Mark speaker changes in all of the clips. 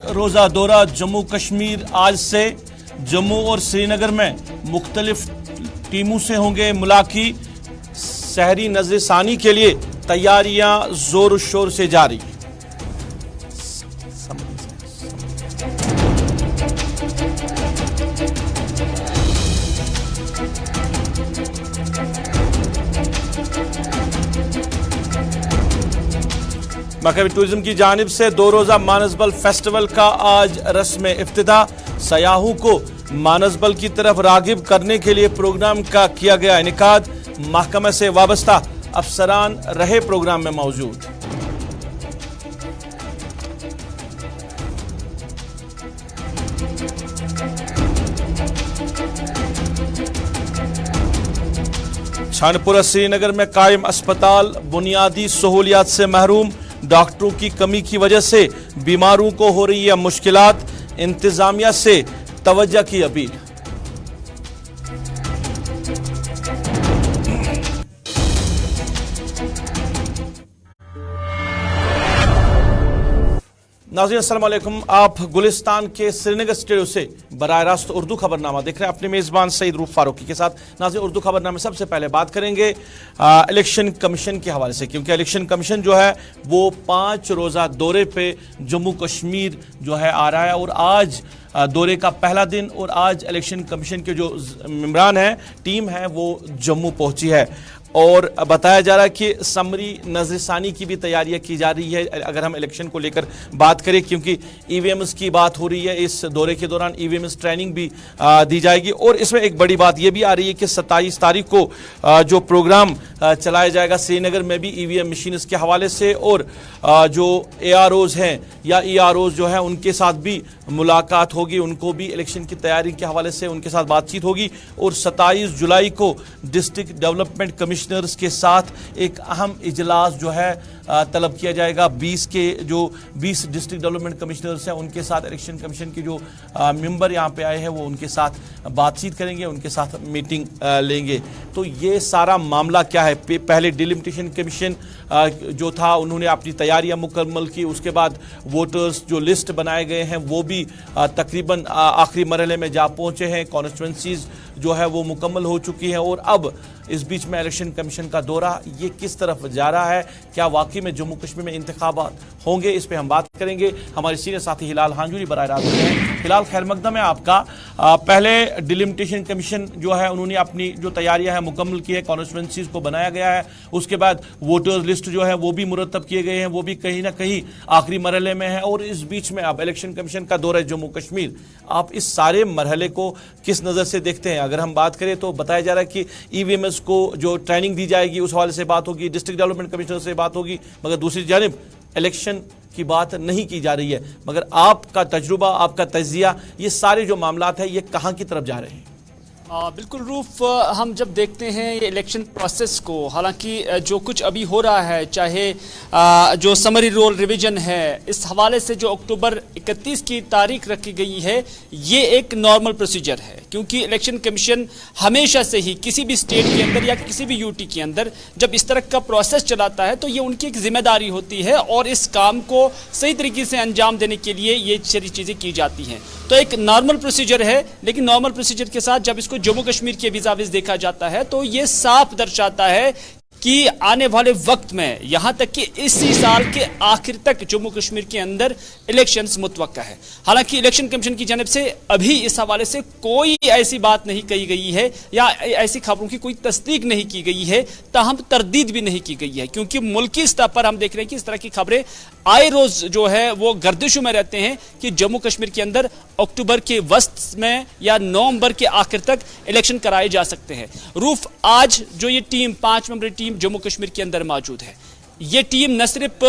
Speaker 1: रोजा दौरा जम्मू कश्मीर आज से जम्मू और श्रीनगर में मुख्तलिफ टीमों से होंगे मुलाकी। सहरी नज़रसानी के लिए तैयारियां जोर शोर से जारी। महकमे टूरिज्म की जानिब से 2 रोजा मानसबल फेस्टिवल का आज रस्म इफ्तिताह। सयाहों को मानसबल की तरफ रागिब करने के लिए प्रोग्राम का किया गया इनेकाद। महकमे से वाबस्ता अफसरान रहे प्रोग्राम में मौजूद। छानपुरा श्रीनगर में कायम अस्पताल बुनियादी सहूलियात से महरूम। डॉक्टरों की कमी की वजह से बीमारों को हो रही है मुश्किलात। इंतजामिया से तवज्जो की अपील। नाज़रीन अस्सलाम वालेकुम। आप गुलिस्तान के श्रीनगर स्टूडियो से बराह रास्त उर्दू खबरनामा देख रहे हैं अपने मेज़बान सईद रूफ फारूकी के साथ। नाज़रीन उर्दू खबरनामे सबसे पहले बात करेंगे इलेक्शन कमीशन के हवाले से, क्योंकि इलेक्शन कमीशन जो है वो 5 रोज़ा दौरे पे जम्मू कश्मीर जो है आ रहा है और आज दौरे का पहला दिन और आज इलेक्शन कमीशन के जो मेंबरान हैं टीम है वो जम्मू पहुंची है और बताया जा रहा है कि समरी नज़रसानी की भी तैयारियां की जा रही है अगर हम इलेक्शन को लेकर बात करें, क्योंकि ईवीएम्स की बात हो रही है। इस दौरे के दौरान ईवीएम्स ट्रेनिंग भी दी जाएगी और इसमें एक बड़ी बात यह भी आ रही है कि 27 तारीख को जो प्रोग्राम चलाया जाएगा श्रीनगर में भी ईवीएम मशीन के हवाले से और जो AROs हैं या EROs जो है उनके साथ भी मुलाकात होगी, उनको भी इलेक्शन की तैयारी के हवाले से उनके साथ बातचीत होगी। और 27 जुलाई को डिस्ट्रिक्ट डेवलपमेंट कमिश्नर्स के साथ एक अहम इजलास जो है तलब किया जाएगा। 20 डिस्ट्रिक्ट डेवलपमेंट कमिश्नर्स हैं उनके साथ इलेक्शन कमीशन के जो मेंबर यहाँ पे आए हैं वो उनके साथ बातचीत करेंगे, उनके साथ मीटिंग लेंगे। तो ये सारा मामला क्या है, पहले डिलिमिटेशन कमीशन जो था उन्होंने अपनी तैयारियां मुकम्मल की, उसके बाद वोटर्स जो लिस्ट बनाए गए हैं वो भी तकरीबन आखिरी मरहले में जा पहुंचे हैं। कॉन्स्टिट्यूंसीज जो है वो मुकम्मल हो चुकी हैं और अब इस बीच में इलेक्शन कमीशन का दौरा ये किस तरफ जा रहा है, क्या वाकई में जम्मू कश्मीर में इंतखाबात होंगे, इस पे हम बात करेंगे। हमारे सीनियर साथी हिलाल हांजूरी बराह रास्त हैं। हिलाल खैर मकदम है आपका। पहले डिलिमिटेशन कमीशन जो है उन्होंने अपनी जो तैयारियां हैं मुकम्मल की है, कॉन्स्टिट्यूंसीज को बनाया गया है, उसके बाद वोटर्स लिस्ट जो है वो भी मुरतब किए गए हैं, वो भी कहीं ना कहीं आखिरी मरहले में है और इस बीच में अब इलेक्शन कमीशन का दौरा है जम्मू कश्मीर। आप इस सारे मरहले को किस नज़र से देखते हैं? अगर हम बात करें तो बताया जा रहा है कि ईवीएम्स को जो ट्रेनिंग दी जाएगी उस हवाले से बात होगी, डिस्ट्रिक्ट डेवलपमेंट कमिश्नर से बात होगी, मगर दूसरी जानिब इलेक्शन की बात नहीं की जा रही है। मगर आपका तजुर्बा, आपका तजिया, ये सारे जो मामलात हैं ये कहाँ की तरफ जा रहे हैं?
Speaker 2: बिल्कुल रूफ, हम जब देखते हैं ये इलेक्शन प्रोसेस को, हालांकि जो कुछ अभी हो रहा है, चाहे जो समरी रोल रिवीजन है, इस हवाले से जो अक्टूबर 31 की तारीख रखी गई है ये एक नॉर्मल प्रोसीजर है, क्योंकि इलेक्शन कमीशन हमेशा से ही किसी भी स्टेट के अंदर या किसी भी यूटी के अंदर जब इस तरह का प्रोसेस चलाता है तो ये उनकी एक जिम्मेदारी होती है और इस काम को सही तरीके से अंजाम देने के लिए ये सारी चीज़ें की जाती हैं। तो एक नॉर्मल प्रोसीजर है, लेकिन नॉर्मल प्रोसीजर के साथ जब इसको जम्मू कश्मीर के विज़ाविज़ देखा जाता है तो ये साफ दर्शाता है कि आने वाले वक्त में यहां तक कि इसी साल के आखिर तक जम्मू कश्मीर के अंदर इलेक्शंस मुतवक्का है। हालांकि इलेक्शन कमीशन की जानिब से अभी इस हवाले से कोई ऐसी बात नहीं कही गई है या ऐसी खबरों की कोई तस्दीक नहीं की गई है, ताहम तरदीद भी नहीं की गई है, क्योंकि मुल्की स्तर पर हम देख रहे हैं कि इस तरह की खबरें आए रोज जो है वो गर्दिशों में रहते हैं कि जम्मू कश्मीर के अंदर अक्टूबर के वस्त में या नवंबर के आखिर तक इलेक्शन कराए जा सकते हैं। रूफ, आज जो ये टीम 5 मेंबरी टीम जम्मू कश्मीर के अंदर मौजूद है, ये टीम न सिर्फ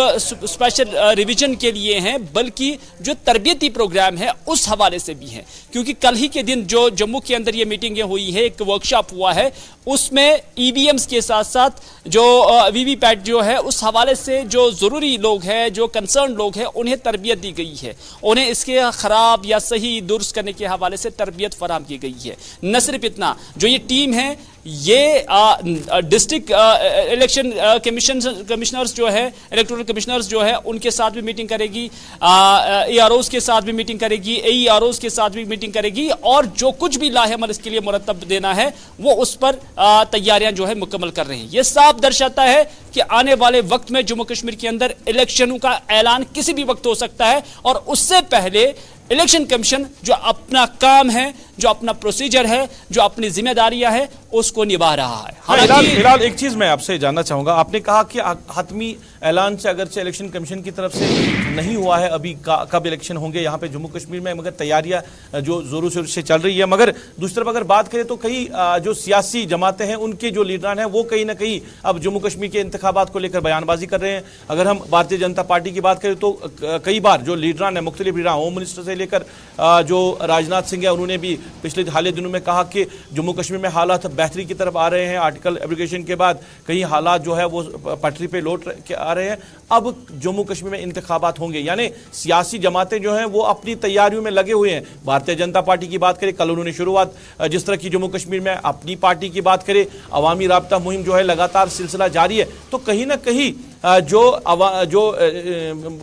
Speaker 2: स्पेशल रिवीजन के लिए हैं बल्कि जो तरबियती प्रोग्राम है उस हवाले से भी है, क्योंकि कल ही के दिन जो जम्मू के अंदर ये मीटिंगें हुई है, एक वर्कशॉप हुआ है, उसमें ईवीएम्स के साथ साथ जो वीवीपैट जो है उस हवाले से जो ज़रूरी लोग हैं, जो कंसर्न लोग हैं, उन्हें तरबियत दी गई है, उन्हें इसके ख़राब या सही दुरुस्त करने के हवाले से तरबियत फराहम की गई है। न सिर्फ इतना, जो ये टीम है یہ ڈسٹرکٹ الیکشن کمشنرز جو ہے الیکٹورل کمشنرز جو ہے ان کے ساتھ بھی میٹنگ کرے گی, اے آر اوز کے ساتھ بھی میٹنگ کرے گی, اے ای آر اوز کے ساتھ بھی میٹنگ کرے گی, اور جو کچھ بھی لاہ عمل اس کے لیے مرتب دینا ہے وہ اس پر تیاریاں جو ہے مکمل کر رہے ہیں. یہ صاف درشاتا ہے کہ آنے والے وقت میں جموں کشمیر کے اندر الیکشنوں کا اعلان کسی بھی وقت ہو سکتا ہے, اور اس سے پہلے الیکشن کمیشن جو اپنا کام ہے, جو اپنا پروسیجر ہے, جو اپنی ذمہ داریاں ہے اس کو نبھا رہا ہے.
Speaker 1: ہلال ایک چیز میں آپ سے جاننا چاہوں گا, آپ نے کہا کہ حتمی اعلان سے اگرچہ الیکشن کمیشن کی طرف سے نہیں ہوا ہے ابھی کب الیکشن ہوں گے یہاں پہ جموں کشمیر میں, مگر تیاریاں جو زوروں شور سے چل رہی ہے. مگر دوسری طرف اگر بات کریں تو کئی جو سیاسی جماعتیں ہیں ان کے جو لیڈران ہیں وہ کہیں نہ کہیں اب جموں کشمیر کے انتخابات کو لے کر بیان بازی کر رہے ہیں. اگر ہم بھارتیہ جنتا پارٹی کی بات کریں تو کئی بار جو لیڈران ہیں مختلف لیڈران, ہوم منسٹر سے لے کر جو راجناتھ سنگھ ہے انہوں نے بھی پچھلے حالیہ دنوں میں کہا کہ جموں کشمیر میں حالات بہتری کی طرف آ رہے ہیں. آرٹیکل ایبریگیشن کے بعد کئی حالات جو ہے وہ پٹری پہ لوٹ کے آ رہے ہیں. اب جموں کشمیر میں انتخابات ہوں گے, یعنی سیاسی جماعتیں جو ہیں وہ اپنی تیاریوں میں لگے ہوئے ہیں. بھارتیہ جنتا پارٹی کی بات کریں, کل انہوں نے شروعات جس طرح کی جموں کشمیر میں, اپنی پارٹی کی بات کریں, عوامی رابطہ مہم جو ہے لگاتار سلسلہ جاری ہے. تو کہیں نہ کہیں جو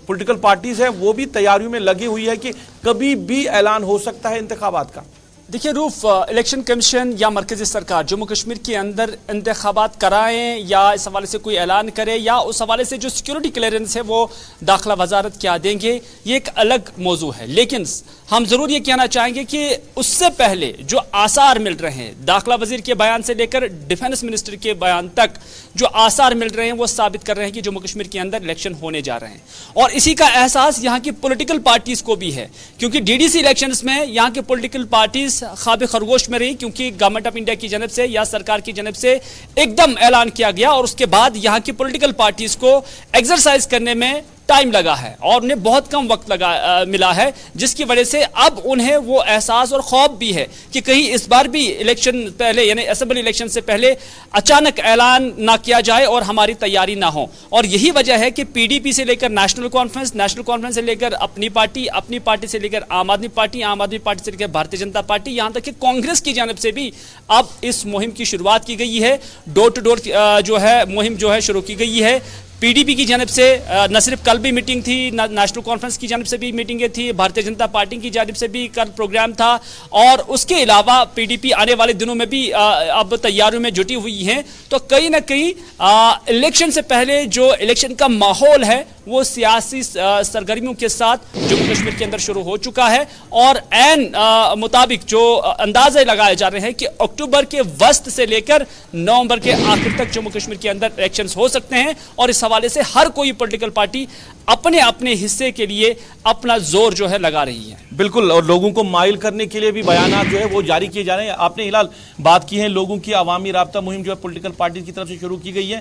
Speaker 1: پولیٹیکل پارٹیز ہیں وہ بھی تیاریوں میں لگی ہوئی ہے کہ کبھی بھی اعلان ہو سکتا ہے انتخابات کا.
Speaker 2: دیکھیے روف, الیکشن کمیشن یا مرکزی سرکار جموں کشمیر کے اندر انتخابات کرائیں یا اس حوالے سے کوئی اعلان کرے یا اس حوالے سے جو سیکیورٹی کلیئرنس ہے وہ داخلہ وزارت کیا دیں گے, یہ ایک الگ موضوع ہے. لیکن ہم ضرور یہ کہنا چاہیں گے کہ اس سے پہلے جو آثار مل رہے ہیں, داخلہ وزیر کے بیان سے لے کر ڈیفنس منسٹر کے بیان تک جو آثار مل رہے ہیں وہ ثابت کر رہے ہیں کہ جموں کشمیر کے اندر الیکشن ہونے جا رہے ہیں. اور اسی کا احساس یہاں کی پولیٹیکل پارٹیز کو بھی ہے, کیونکہ ڈی ڈی سی الیکشنز میں یہاں کے پولیٹیکل پارٹیز خواب خرگوش میں رہی, کیونکہ گورنمنٹ آف انڈیا کی جانب سے یا سرکار کی جانب سے ایک دم اعلان کیا گیا اور اس کے بعد یہاں کی پولیٹیکل پارٹیز کو ایکسرسائز کرنے میں ٹائم لگا ہے اور انہیں بہت کم وقت ملا ہے, جس کی وجہ سے اب انہیں وہ احساس اور خوف بھی ہے کہ کہیں اس بار بھی الیکشن پہلے یعنی اسمبلی الیکشن سے پہلے اچانک اعلان نہ کیا جائے اور ہماری تیاری نہ ہو. اور یہی وجہ ہے کہ پی ڈی پی سے لے کر نیشنل کانفرنس سے لے کر اپنی پارٹی سے لے کر عام آدمی پارٹی سے لے کر بھارتیہ جنتا پارٹی, یہاں تک کہ کانگریس کی جانب سے بھی اب اس مہم کی شروعات کی گئی ہے. ڈور ٹو ڈور جو ہے مہم جو ہے شروع کی گئی ہے. پی ڈی پی کی جانب سے نہ صرف کل بھی میٹنگ تھی, نیشنل کانفرنس کی جانب سے بھی میٹنگیں تھی, بھارتیہ جنتا پارٹی کی جانب سے بھی کل پروگرام تھا, اور اس کے علاوہ پی ڈی پی آنے والے دنوں میں بھی اب تیاریوں میں جٹی ہوئی ہیں. تو کہیں نہ کہیں الیکشن سے پہلے جو الیکشن کا ماحول ہے وہ سیاسی سرگرمیوں کے ساتھ جموں کشمیر کے اندر شروع ہو چکا ہے, اور عین مطابق جو اندازے لگائے جا رہے ہیں کہ اکتوبر کے وسط سے لے کر نومبر کے آخر تک جموں کشمیر کے اندر الیکشنز ہو سکتے ہیں. اور اس حوالے سے ہر کوئی پولیٹیکل پارٹی اپنے حصے کے لیے اپنا زور جو ہے لگا رہی ہے.
Speaker 1: بالکل, اور لوگوں کو مائل کرنے کے لیے بھی بیانات جو ہے وہ جاری کیے جا رہے ہیں. آپ نے ہلال بات کی ہے لوگوں کی عوامی رابطہ مہم جو ہے پولیٹیکل پارٹی کی طرف سے شروع کی گئی ہے.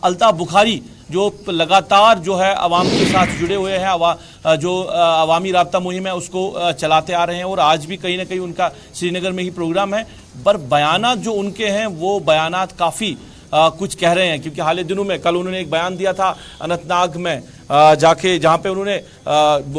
Speaker 1: الطاف بخاری جو لگاتار جو ہے عوام کے ساتھ جڑے ہوئے ہیں, جو عوامی رابطہ مہم ہے اس کو چلاتے آ رہے ہیں, اور آج بھی کہیں نہ کہیں ان کا سری نگر میں ہی پروگرام ہے. پر بیانات جو ان کے ہیں وہ بیانات کافی کچھ کہہ رہے ہیں, کیونکہ حالیہ دنوں میں کل انہوں نے ایک بیان دیا تھا اننت ناگ میں جا کے, جہاں پہ انہوں نے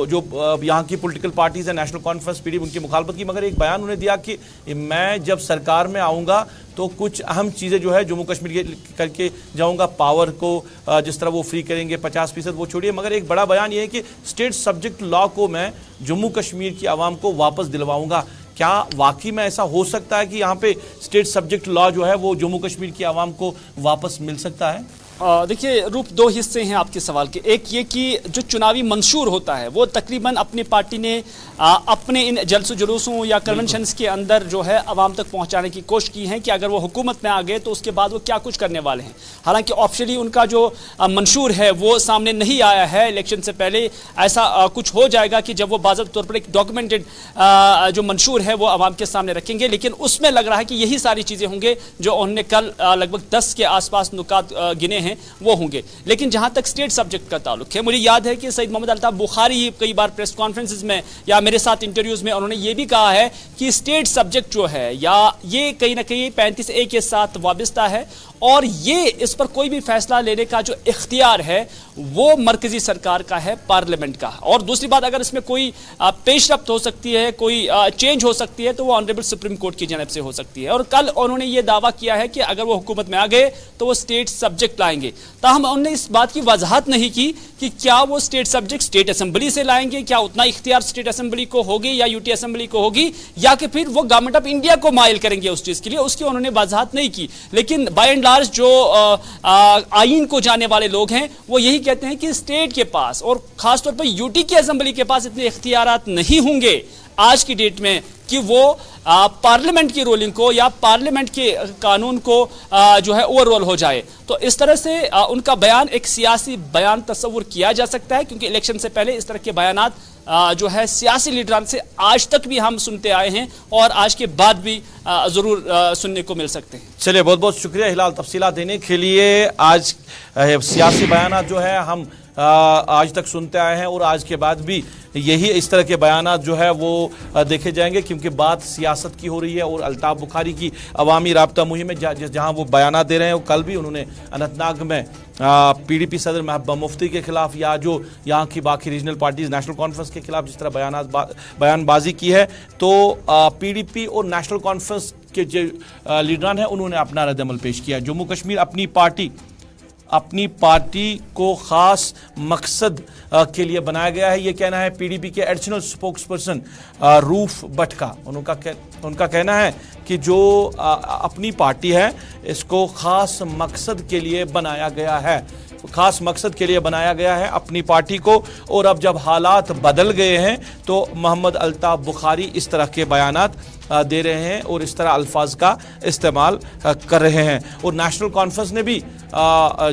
Speaker 1: جو یہاں کی پولیٹیکل پارٹیز ہیں National Conference P D P ان کی مخالفت کی, مگر ایک بیان انہوں نے دیا کہ میں جب سرکار میں آؤں گا تو کچھ اہم چیزیں جو ہے جموں کشمیر کے کر کے جاؤں گا. پاور کو جس طرح وہ فری کریں گے 50% وہ چھوڑیے, مگر ایک بڑا بیان یہ ہے کہ اسٹیٹ سبجیکٹ لا کو میں جموں کشمیر کی عوام کو واپس دلواؤں گا. کیا واقعی میں ایسا ہو سکتا ہے کہ یہاں پہ اسٹیٹ سبجیکٹ لا جو ہے وہ جموں کشمیر کی عوام کو واپس مل سکتا ہے؟
Speaker 2: دیکھیے روپ, دو حصے ہیں آپ کے سوال کے. ایک یہ کہ جو چناوی منشور ہوتا ہے وہ تقریباً اپنی پارٹی نے اپنے ان جلسوں جلوسوں یا کنونشنز کے اندر جو ہے عوام تک پہنچانے کی کوشش کی ہے کہ اگر وہ حکومت میں آ گئے تو اس کے بعد وہ کیا کچھ کرنے والے ہیں. حالانکہ آفیشلی ان کا جو منشور ہے وہ سامنے نہیں آیا ہے. الیکشن سے پہلے ایسا کچھ ہو جائے گا کہ جب وہ باضابطہ طور پر ایک ڈاکومنٹڈ جو منشور ہے وہ عوام کے سامنے رکھیں گے, لیکن اس میں لگ رہا ہے کہ یہی ساری چیزیں ہوں گے جو انہوں نے کل لگ بھگ 10 کے آس پاس نکات گنے ہیں وہ ہوں گے. لیکن جہاں تک اسٹیٹ سبجیکٹ کا تعلق ہے, مجھے یاد ہے کہ سید محمد الطاف بخاری کئی بار پریس کانفرنسز میں یا میرے ساتھ انٹرویوز میں انہوں نے یہ بھی کہا ہے کہ اسٹیٹ سبجیکٹ جو ہے یا یہ کہیں نہ کہیں 35A کے ساتھ وابستہ ہے, اور یہ اس پر کوئی بھی فیصلہ لینے کا جو اختیار ہے وہ مرکزی سرکار کا ہے, پارلیمنٹ کا. اور دوسری بات, اگر اس میں کوئی پیش رفت ہو سکتی ہے, کوئی چینج ہو سکتی ہے, تو وہ آنریبل سپریم کورٹ کی جانب سے ہو سکتی ہے. اور کل انہوں نے یہ دعویٰ کیا ہے کہ اگر وہ حکومت میں آ گئے تو وہ اسٹیٹ سبجیکٹ لائیں گے. تاہم انہوں نے اس بات کی وضاحت نہیں کی کہ کیا وہ اسٹیٹ سبجیکٹ اسٹیٹ اسمبلی سے لائیں گے, کیا اتنا اختیار اسٹیٹ اسمبلی کو ہوگی یا یو ٹی اسمبلی کو ہوگی, یا کہ پھر وہ گورنمنٹ آف انڈیا کو مائل کریں گے اس چیز کے لیے. اس کی انہوں نے وضاحت نہیں کی. لیکن بائی اینڈ لارج جو آئین کو جاننے والے لوگ ہیں وہ یہی کہتے ہیں کہ اسٹیٹ کے پاس اور خاص طور پر یو ٹی کی اسمبلی کے پاس اتنے اختیارات نہیں ہوں گے آج کی ڈیٹ میں کہ وہ پارلیمنٹ کی رولنگ کو یا پارلیمنٹ کے قانون کو جو ہے اوور رول ہو جائے. تو اس طرح سے ان کا بیان ایک سیاسی بیان تصور کیا جا سکتا ہے, کیونکہ الیکشن سے پہلے اس طرح کے بیانات جو ہے سیاسی لیڈران سے آج تک بھی ہم سنتے آئے ہیں اور آج کے بعد بھی ضرور سننے کو مل سکتے ہیں.
Speaker 1: چلیے, بہت بہت شکریہ ہلال تفصیلات دینے کے لیے. آج سیاسی بیانات جو ہے ہم آج تک سنتے آئے ہیں اور آج کے بعد بھی یہی اس طرح کے بیانات جو ہے وہ دیکھے جائیں گے, کیونکہ بات سیاست کی ہو رہی ہے. اور الطاف بخاری کی عوامی رابطہ مہم میں جہاں وہ بیانات دے رہے ہیں, وہ کل بھی انہوں نے اننت ناگ میں پی ڈی پی صدر محبوبہ مفتی کے خلاف یا جو یہاں کی باقی ریجنل پارٹیز نیشنل کانفرنس کے خلاف جس طرح بیان بازی کی ہے, تو پی ڈی پی اور نیشنل کانفرنس کے جو لیڈران ہیں انہوں نے اپنا رد عمل پیش کیا. جموں کشمیر اپنی پارٹی کو خاص مقصد کے لیے بنایا گیا ہے, یہ کہنا ہے پی ڈی پی کے additional spokesperson Rauf Butt کا. ان کا کہنا ہے کہ جو اپنی پارٹی ہے اس کو خاص مقصد کے لیے بنایا گیا ہے, خاص مقصد کے لیے بنایا گیا ہے اپنی پارٹی کو. اور اب جب حالات بدل گئے ہیں تو محمد الطاف بخاری اس طرح کے بیانات دے رہے ہیں اور اس طرح الفاظ کا استعمال کر رہے ہیں. اور نیشنل کانفرنس نے بھی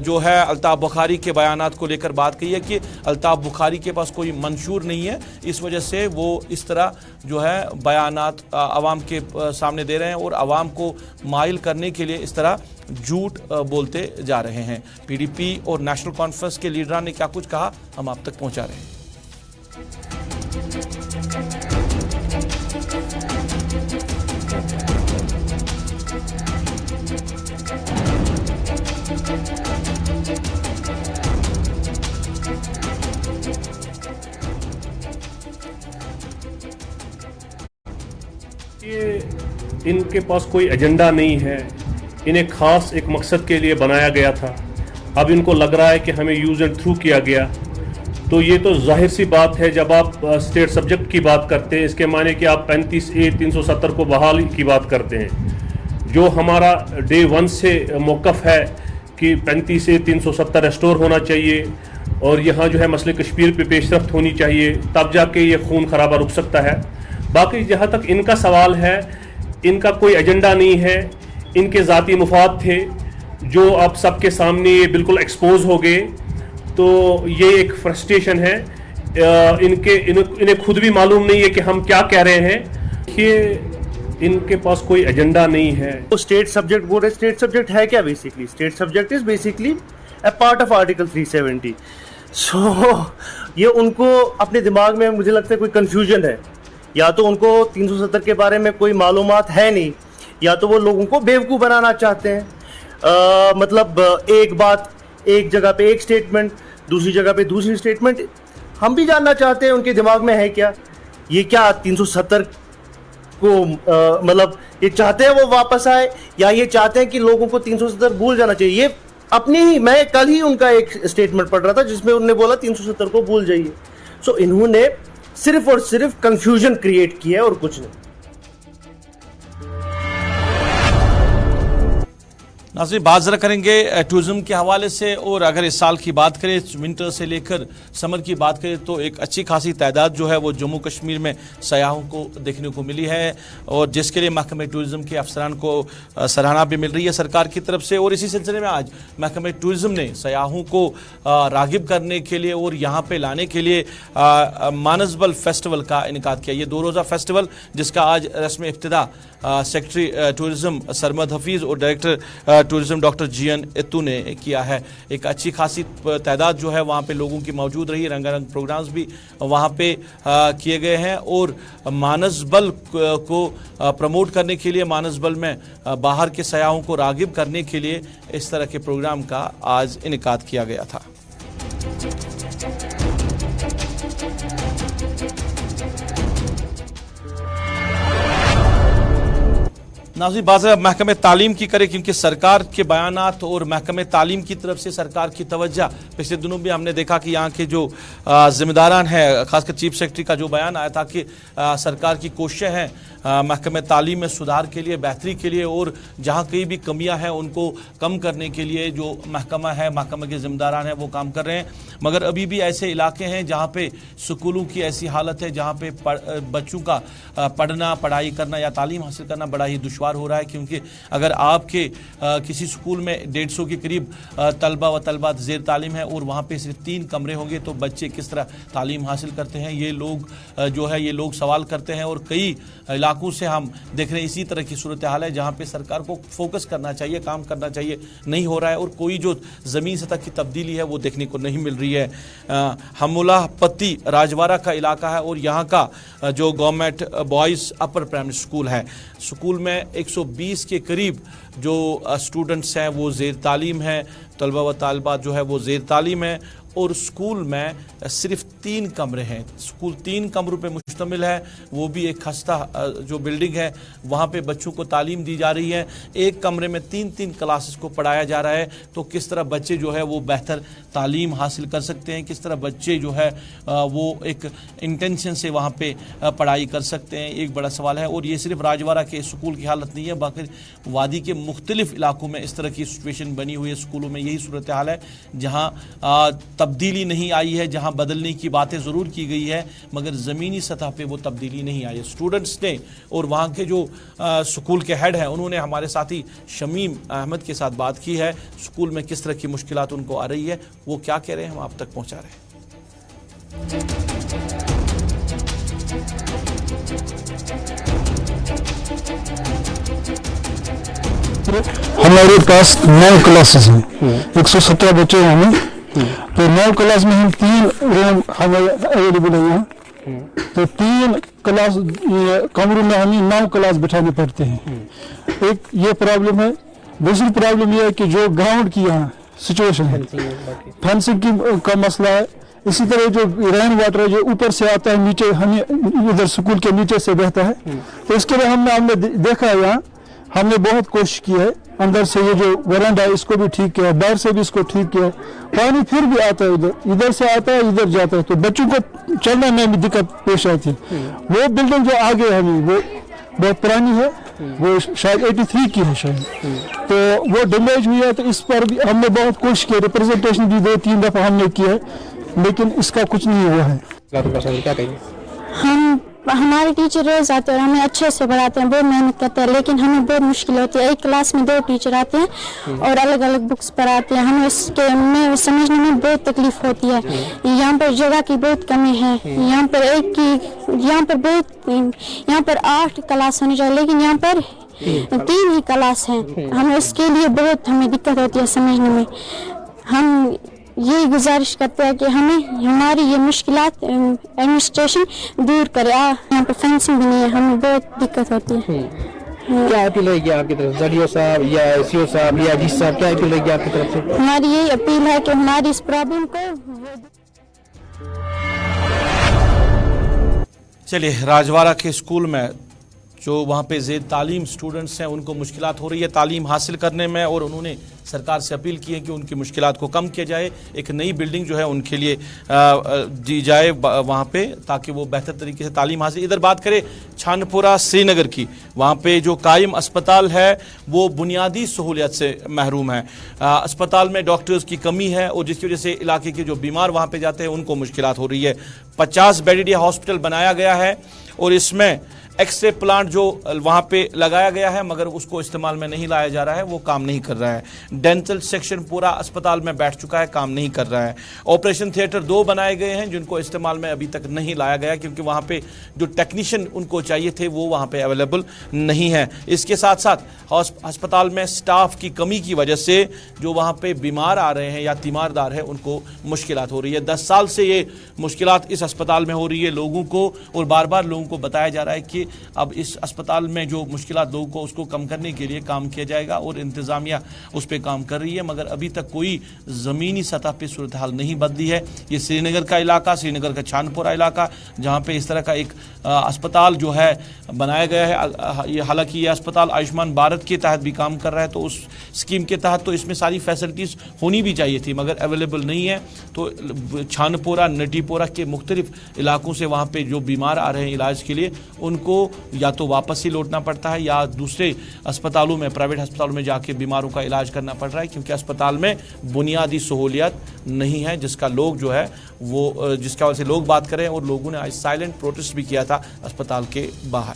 Speaker 1: جو ہے الطاف بخاری کے بیانات کو لے کر بات کی ہے کہ الطاف بخاری کے پاس کوئی منشور نہیں ہے, اس وجہ سے وہ اس طرح جو ہے بیانات عوام کے سامنے دے رہے ہیں اور عوام کو مائل کرنے کے لیے اس طرح جھوٹ بولتے جا رہے ہیں. پی ڈی پی اور نیشنل کانفرنس کے لیڈران نے کیا کچھ کہا ہم آپ تک پہنچا رہے ہیں.
Speaker 3: ان کے پاس کوئی ایجنڈا نہیں ہے, انہیں خاص ایک مقصد کے لیے بنایا گیا تھا. اب ان کو لگ رہا ہے کہ ہمیں یوز اینڈ تھرو کیا گیا. تو یہ تو ظاہر سی بات ہے, جب آپ اسٹیٹ سبجیکٹ کی بات کرتے ہیں اس کے معنی کہ آپ 35A 370 کو بحال کی بات کرتے ہیں. جو ہمارا ڈے 1 سے موقف ہے کہ 35A 370 ریسٹور ہونا چاہیے اور یہاں جو ہے مسئلے کشمیر پہ پیش رفت ہونی چاہیے, تب جا کے یہ خون خرابہ رک سکتا ہے. باقی جہاں تک ان کا سوال ہے, ان کا کوئی ایجنڈا نہیں ہے, ان کے ذاتی مفاد تھے جو اب سب کے سامنے یہ بالکل ایکسپوز ہو گئے. تو یہ ایک فرسٹریشن ہے, انہیں خود بھی معلوم نہیں ہے کہ ہم کیا کہہ رہے ہیں. یہ ان کے پاس کوئی ایجنڈا نہیں ہے.
Speaker 4: اسٹیٹ سبجیکٹ بول رہے, اسٹیٹ سبجیکٹ ہے کیا basically? State subject is basically a part of article 370. سو یہ ان کو اپنے دماغ میں مجھے لگتا ہے کوئی کنفیوژن ہے, یا تو ان کو 370 کے بارے میں کوئی معلومات ہے نہیں, یا تو وہ لوگوں کو بیوقوف بنانا چاہتے ہیں. مطلب ایک بات ایک جگہ پہ ایک سٹیٹمنٹ, دوسری جگہ پہ دوسری سٹیٹمنٹ. ہم بھی جاننا چاہتے ہیں ان کے دماغ میں ہے کیا, یہ کیا 370 کو مطلب یہ چاہتے ہیں وہ واپس آئے, یا یہ چاہتے ہیں کہ لوگوں کو 370 بھول جانا چاہیے. یہ اپنی ہی, میں کل ہی ان کا ایک سٹیٹمنٹ پڑھ رہا تھا جس میں انہوں نے بولا 370 کو بھول جائیے. سو انہوں نے صرف اور صرف کنفیوژن کریٹ کی ہے اور کچھ نہیں.
Speaker 1: ناظرین, بات ذرا کریں گے ٹورزم کے حوالے سے. اور اگر اس سال کی بات کریں, ونٹر سے لے کر سمر کی بات کریں, تو ایک اچھی خاصی تعداد جو ہے وہ جموں کشمیر میں سیاحوں کو دیکھنے کو ملی ہے, اور جس کے لیے محکمہ ٹورزم کے افسران کو سراہنا بھی مل رہی ہے سرکار کی طرف سے. اور اسی سلسلے میں آج محکمہ ٹورزم نے سیاحوں کو راغب کرنے کے لیے اور یہاں پہ لانے کے لیے مانسبل فیسٹیول کا انعقاد کیا. یہ 2 روزہ فیسٹیول جس کا آج رسم ابتدا سیکرٹری ٹورزم سرمد حفیظ اور ڈائریکٹر टूरिज्म डॉक्टर जीएन इत्तू ने किया है। एक अच्छी खासी तादाद जो है वहाँ पे लोगों की मौजूद रही, रंगारंग प्रोग्राम्स भी वहाँ पे किए गए हैं और मानसबल को प्रमोट करने के लिए, मानसबल में बाहर के सयाहों को रागिब करने के लिए इस तरह के प्रोग्राम का आज इनेकाद किया गया था। नाज़रीन, बात महकमे तालीम की करें क्योंकि सरकार के बयानात और महकमे तालीम की तरफ से सरकार की तवज्जो पिछले दिनों भी हमने देखा कि यहाँ के जो जिम्मेदारान हैं, खासकर चीफ सेक्रेटरी का जो बयान आया था कि सरकार की कोशिशें हैं महकमे तालीम में सुधार के लिए, बेहतरी के लिए और जहाँ कहीं भी कमियाँ हैं उनको कम करने के लिए जो महकमा है, महकमे के जिम्मेदारान हैं वो काम कर रहे हैं। मगर अभी भी ऐसे इलाके हैं जहाँ पे स्कूलों की ऐसी हालत है जहाँ पे बच्चों का पढ़ना, पढ़ाई करना या तालीम हासिल करना बड़ा ही दुश्वार हो रहा है, क्योंकि अगर आपके किसी स्कूल में 150 के करीब तलबा व तलबात ज़ेर तालीम है और वहाँ पे सिर्फ 3 कमरे होंगे तो बच्चे किस तरह तालीम हासिल करते हैं, ये लोग जो है ये लोग सवाल करते हैं। और कई इलाकों से हम देख रहे हैं इसी तरह की सूरत हाल है जहाँ पे सरकार को फोकस करना चाहिए, काम करना चाहिए, नहीं हो रहा है और कोई जो ज़मीन सतह की तब्दीली है वो देखने को नहीं मिल रही है। हमला पत्ती राजवाड़ा का इलाका है और यहाँ का जो government boys upper primary school है, स्कूल में 120 के करीब जो स्टूडेंट्स हैं वो ज़ेर तालीम हैं, तलबा व तालिबात जो है वो ज़ेर तालीम है और स्कूल में सिर्फ 3 कमरे हैं। स्कूल 3 कमरों पे मुश्तमिल है, वो भी एक खस्ता जो बिल्डिंग है वहाँ पे बच्चों को तालीम दी जा रही है। एक कमरे में 3-3 क्लासेस को पढ़ाया जा रहा है, तो किस तरह बच्चे जो है वो बेहतर तालीम हासिल कर सकते हैं, किस तरह बच्चे जो है वो एक इंटेंशन से वहाँ पे पढ़ाई कर सकते हैं, एक बड़ा सवाल है। और ये सिर्फ राजवाड़ा के स्कूल की हालत नहीं है, बाकी वादी के मुख्तलिफ इलाकों में इस तरह की सिचुएशन बनी हुई है। स्कूलों में यही सूरत हाल है जहाँ तब्दीली नहीं आई है, जहां बदलने की बातें ज़रूर की गई है मगर ज़मीनी सतह पे वो तब्दीली नहीं आई है। स्टूडेंट्स ने और वहां के जो स्कूल के हेड हैं उन्होंने हमारे साथी शमीम अहमद के साथ बात की है, स्कूल में किस तरह की मुश्किलात उनको आ रही है, वो क्या कह रहे हैं हम आप तक पहुंचा रहे हैं।
Speaker 5: हमारे पास 9 क्लासेस हैं, 117 बच्चे हैं हमें, तो 9 क्लास में हम 3 रूम हमें अवेलेबल है यहाँ, तो 3 क्लास कमरों में हमें 9 क्लास बिठाने पड़ते हैं। एक ये प्रॉब्लम है। दूसरी प्रॉब्लम ये है कि जो ग्राउंड की यहाँ सिचुएशन है, फेंसिंग की का मसला है। इसी तरह जो रेन वाटर है जो ऊपर से आता है नीचे, हमें इधर स्कूल के नीचे से बहता है, तो इसके लिए हमने देखा है यहाँ, हमने बहुत कोशिश की है, अंदर से ये जो वरांडा है इसको भी ठीक किया, बाहर से भी इसको ठीक किया, पानी फिर भी आता है, इधर से आता है इधर जाता है, तो बच्चों को चलने में भी दिक्कत पेश आती है। वो बिल्डिंग जो आगे है वो बहुत पुरानी है, वो शायद 83 की है शायद, तो वो डैमेज हुई है। तो इस पर भी हमने बहुत कोशिश की, रिप्रेजेंटेशन भी 2-3 दफा हमने किया है, लेकिन इसका कुछ नहीं हुआ है।
Speaker 6: क्या कहेंगे? हमारे टीचर रोज आते हैं और हमें अच्छे से पढ़ाते हैं, बहुत मेहनत करते हैं, लेकिन हमें बहुत मुश्किल होती है। एक क्लास में 2 टीचर आते हैं और अलग अलग बुक्स पढ़ाते हैं, हमें इसके में समझने में बहुत तकलीफ होती है। यहाँ पर जगह की बहुत कमी है, यहाँ पर 8 क्लास होनी चाहिए, लेकिन यहाँ पर 3 ही क्लास हैं। हमें इसके लिए बहुत हमें दिक्कत होती है समझने में। हम यही गुजारिश करते हैं कि हमें हमारी ये मुश्किलात एडमिनिस्ट्रेशन दूर करे। यहाँ पर फेंसिंग भी नहीं है, हमें बहुत दिक्कत होती है।
Speaker 7: क्या अपील रहेगी आपकी तरफ, जडियो साहब या सीओ साहब या जी साहब, क्या अपील रहेगी आपकी तरफ से?
Speaker 6: हमारी यही अपील है कि हमारी इस प्रॉब्लम को
Speaker 1: चलिए, राजवाड़ा के स्कूल में जो वहाँ पे ज़ेर तालीम स्टूडेंट्स हैं उनको मुश्किलात हो रही है तालीम हासिल करने में, और उन्होंने सरकार से अपील की है कि उनकी मुश्किलात को कम किया जाए, एक नई बिल्डिंग जो है उनके लिए दी जाए वहाँ पे, ताकि वो बेहतर तरीके से तालीम हासिल। इधर बात करें छानपुरा श्रीनगर की, वहाँ पे जो कायम अस्पताल है वो बुनियादी सहूलियत से महरूम है। अस्पताल में डॉक्टर्स की कमी है और जिसकी वजह से इलाके के जो बीमार वहाँ पे जाते हैं उनको मुश्किलात हो रही है। 50 बेडेड हॉस्पिटल बनाया गया है और इसमें एक्सरे प्लांट जो वहां पे लगाया गया है मगर उसको इस्तेमाल में नहीं लाया जा रहा है, वो काम नहीं कर रहा है। डेंटल सेक्शन पूरा अस्पताल में बैठ चुका है, काम नहीं कर रहा है। ऑपरेशन थिएटर 2 बनाए गए हैं जिनको इस्तेमाल में अभी तक नहीं लाया गया क्योंकि वहां पे जो टेक्नीशियन उनको चाहिए थे वो वहां पे अवेलेबल नहीं है। इसके साथ साथ अस्पताल में स्टाफ की कमी की वजह से जो वहां पे बीमार आ रहे हैं या तीमारदार है उनको मुश्किलात हो रही है। 10 साल से ये मुश्किलात इस अस्पताल में हो रही है लोगों को, और बार बार लोगों को बताया जा रहा है कि अब इस अस्पताल में जो मुश्किलात लोगों को उसको कम करने के लिए काम किया जाएगा और इंतजामिया उस पर काम कर रही है, मगर अभी तक कोई ज़मीनी सतह पर सूरत हाल नहीं बदली है। ये श्रीनगर का इलाका, श्रीनगर का छानपुरा इलाका, जहाँ पे इस तरह का एक अस्पताल जो है बनाया गया है, ये हालांकि ये अस्पताल आयुष्मान भारत के तहत भी काम कर रहा है, तो उस स्कीम के तहत तो इसमें सारी फैसिलिटीज़ होनी भी चाहिए थी मगर अवेलेबल नहीं है। तो छानपुरा, नटीपोरा के मुख्तलिफ इलाकों से वहाँ पे जो बीमार आ रहे हैं इलाज के लिए उनको या तो वापस ही लौटना पड़ता है या दूसरे अस्पतालों में, प्राइवेट अस्पतालों में जाके बीमारों का इलाज करना पड़ रहा है क्योंकि अस्पताल में बुनियादी सहूलियत नहीं है, जिसका लोग जो है वो जिसका वजह से लोग बात करें। और लोगों ने आज साइलेंट प्रोटेस्ट भी किया था अस्पताल के बाहर।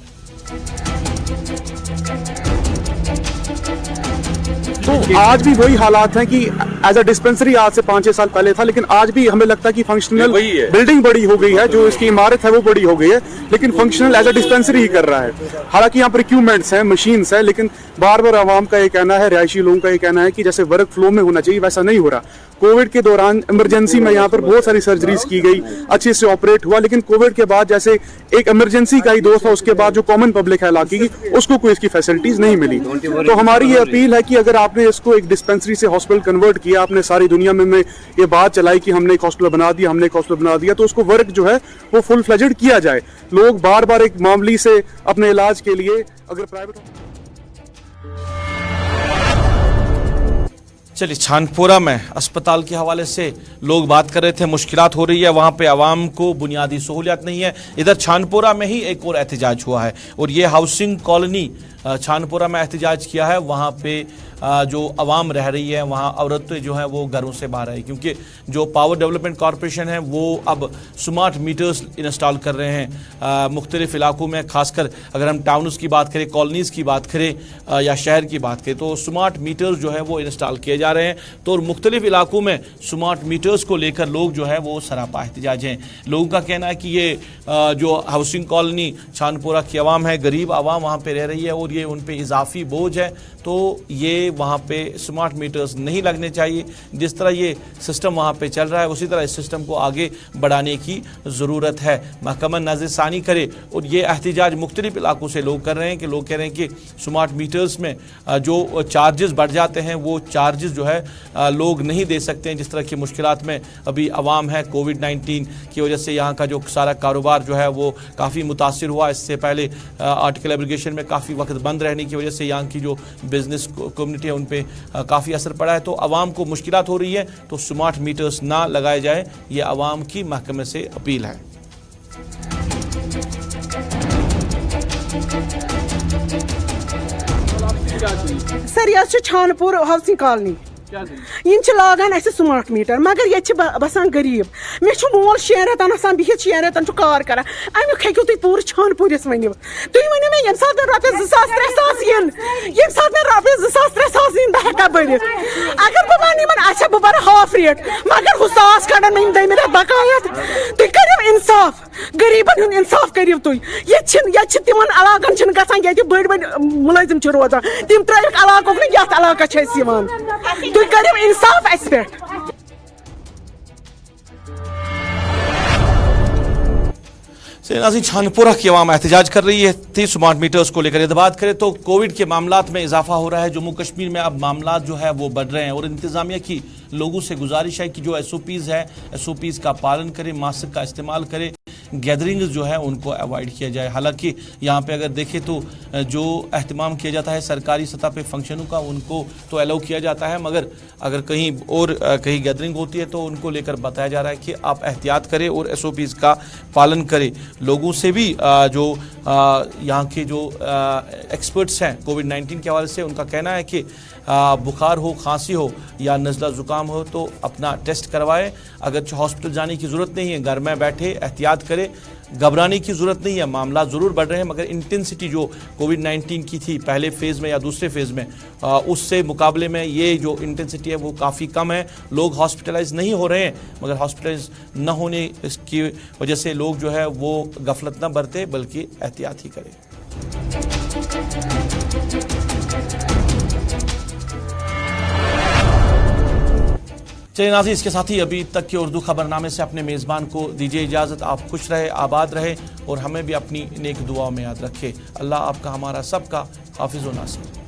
Speaker 8: तो आज भी वही हालात हैं कि एज अ डिस्पेंसरी आज से 5-6 साल पहले था, लेकिन आज भी हमें लगता है कि फंक्शनल बिल्डिंग बड़ी हो गई है, जो इसकी इमारत है वो बड़ी हो गई है, लेकिन फंक्शनल एज अ डिस्पेंसरी ही कर रहा है। हालांकि यहाँ पर इक्विपमेंट्स हैं, मशीन्स हैं, लेकिन बार बार आवाम का ये कहना है, रिहायशी लोगों का ये कहना है कि जैसे वर्क फ्लो में होना चाहिए वैसा नहीं हो रहा। कोविड के दौरान इमरजेंसी में यहाँ पर बहुत सारी सर्जरीज की गई, अच्छे से ऑपरेट हुआ, लेकिन कोविड के बाद जैसे एक इमरजेंसी का ही दोस्त था, उसके बाद जो कॉमन पब्लिक है इलाके की, उसको कोई इसकी फैसिलिटीज नहीं मिली। तो हमारी ये अपील है कि अगर आपने इसको एक डिस्पेंसरी से हॉस्पिटल कन्वर्ट किया, आपने सारी दुनिया में ये बात चलाई कि हमने एक हॉस्पिटल बना दिया, हमने एक हॉस्पिटल बना दिया, तो उसको वर्क जो है वो फुल फ्लेजेड किया जाए। लोग बार बार एक मामूली से अपने इलाज के लिए अगर प्राइवेट।
Speaker 1: चलिए, छानपुरा में अस्पताल के हवाले से लोग बात कर रहे थे, मुश्किलात हो रही है, वहाँ पे आवाम को बुनियादी सहूलियत नहीं है। इधर छानपुरा में ही एक और एहतजाज हुआ है और ये हाउसिंग कॉलोनी छानपुरा में एहतजाज किया है। वहाँ पे जो आवाम रह रही है वहाँ औरतें जो हैं वो घरों से बाहर आई क्योंकि जो पावर डेवलपमेंट कॉरपोरेशन है वो अब स्मार्ट मीटर्स इंस्टॉल कर रहे हैं मुख्तलिफ इलाकों में। खासकर अगर हम टाउन्स की बात करें, कॉलोनीज़ की बात करें या शहर की बात करें तो स्मार्ट मीटर्स जो है वो इंस्टॉल किए जा रहे हैं। तो मुख्तलिफ इलाकों में स्मार्ट मीटर्स को लेकर लोग जो है वो सरापा एहतजाज हैं। लोगों का कहना है कि ये जो हाउसिंग कॉलोनी छानपुरा की आवाम है, गरीब आवाम वहाँ पर रह रही है और ये उन पर इजाफी बोझ है, तो ये वहाँ पे स्मार्ट मीटर्स नहीं लगने चाहिए। जिस तरह ये सिस्टम वहाँ पे चल रहा है उसी तरह इस सिस्टम को आगे बढ़ाने की ज़रूरत है। महकमा नज़रसानी करे। और ये एहतजाज मुख्तलिफ इलाकों से लोग कर रहे हैं कि लोग कह रहे हैं कि स्मार्ट मीटर्स में जो चार्जेस बढ़ जाते हैं वो चार्जेस जो है लोग नहीं दे सकते हैं। जिस तरह की मुश्किलात में अभी आवाम है, कोविड-19 की वजह से यहाँ का जो सारा कारोबार जो है वो काफ़ी मुतासिर हुआ। इससे पहले आर्टिकल एब्रिगेशन में काफ़ी वक्त बंद रहने की वजह से यहाँ की जो बिजनेस कम्युनिटी है उन पे काफ़ी असर पड़ा है। तो आवाम को मुश्किलात हो रही है, तो स्मार्ट मीटर्स ना लगाए जाए, ये आवाम की महकमे से अपील है।
Speaker 9: सर ये छानपुर हाउसिंग कॉलोनी लागान स्मार्ट मीटर मगर ये बसान गरीब मे मोल 6 रेतन आसान बिहित 6 रेतन कार कर अमुक हेकू तुम पूरे छानपुरस वन तुम वन मे ये रपे 2000-3000 ये रपे 2000-3000 इन बह हेका भर अगर बह वन अच्छा बह बर हाफ रेट मगर हु 100 कड़न मे दम रेत बकायत तुम करो इंसाफ गरीबन हूं इंसाफ करो तुम ये तिमन इलाकन गसान ये बड़ बड़ मुलाजिम रोजान तम त्रिक इलाकों ये इलाका तुम करो इंसाफ अस पे।
Speaker 1: नाज़रीन, छानपुरा की आवाम एहतजाज कर रही है थी स्मार्ट मीटर्स को लेकर। यदि बात करें तो कोविड के मामलात में इजाफा हो रहा है। जम्मू कश्मीर में अब मामलात जो है वो बढ़ रहे हैं और इंतजामिया की लोगों से गुजारिश है कि जो SOPs है SOPs का पालन करें, मास्क का इस्तेमाल करें, गैदरिंग्स जो है उनको अवॉइड किया जाए। हालांकि यहाँ पे अगर देखें तो जो अहतमाम किया जाता है सरकारी सतह पे फंक्शनों का उनको तो अलाउ किया जाता है, मगर अगर कहीं और कहीं गैदरिंग होती है तो उनको लेकर बताया जा रहा है कि आप एहतियात करें और SOPs का पालन करें। लोगों से भी जो यहाँ के जो एक्सपर्ट्स हैं कोविड-19 के हवाले से उनका कहना है कि बुखार हो, खांसी हो या नज़ला ज़ुकाम हो तो अपना टेस्ट करवाएं। अगर हॉस्पिटल जाने की ज़रूरत नहीं है, घर में बैठे एहतियात करें। घबराने की ज़रूरत नहीं है, मामला ज़रूर बढ़ रहे हैं मगर इंटेंसिटी जो कोविड-19 की थी पहले फेज़ में या दूसरे फेज़ में उससे मुकाबले में ये जो इंटेंसिटी है वो काफ़ी कम है। लोग हॉस्पिटलाइज नहीं हो रहे हैं मगर हॉस्पिटलाइज न होने की वजह से लोग जो है वो गफलत न बरते बल्कि एहतियात ही करें। चलिए नाज़रीन, इसके साथ ही अभी तक के उर्दू खबरनामे से अपने मेज़बान को दीजिए इजाज़त। आप खुश रहे, आबाद रहे और हमें भी अपनी नेक दुआओं में याद रखें। अल्लाह आपका हमारा सबका हाफिज़ व नासिर।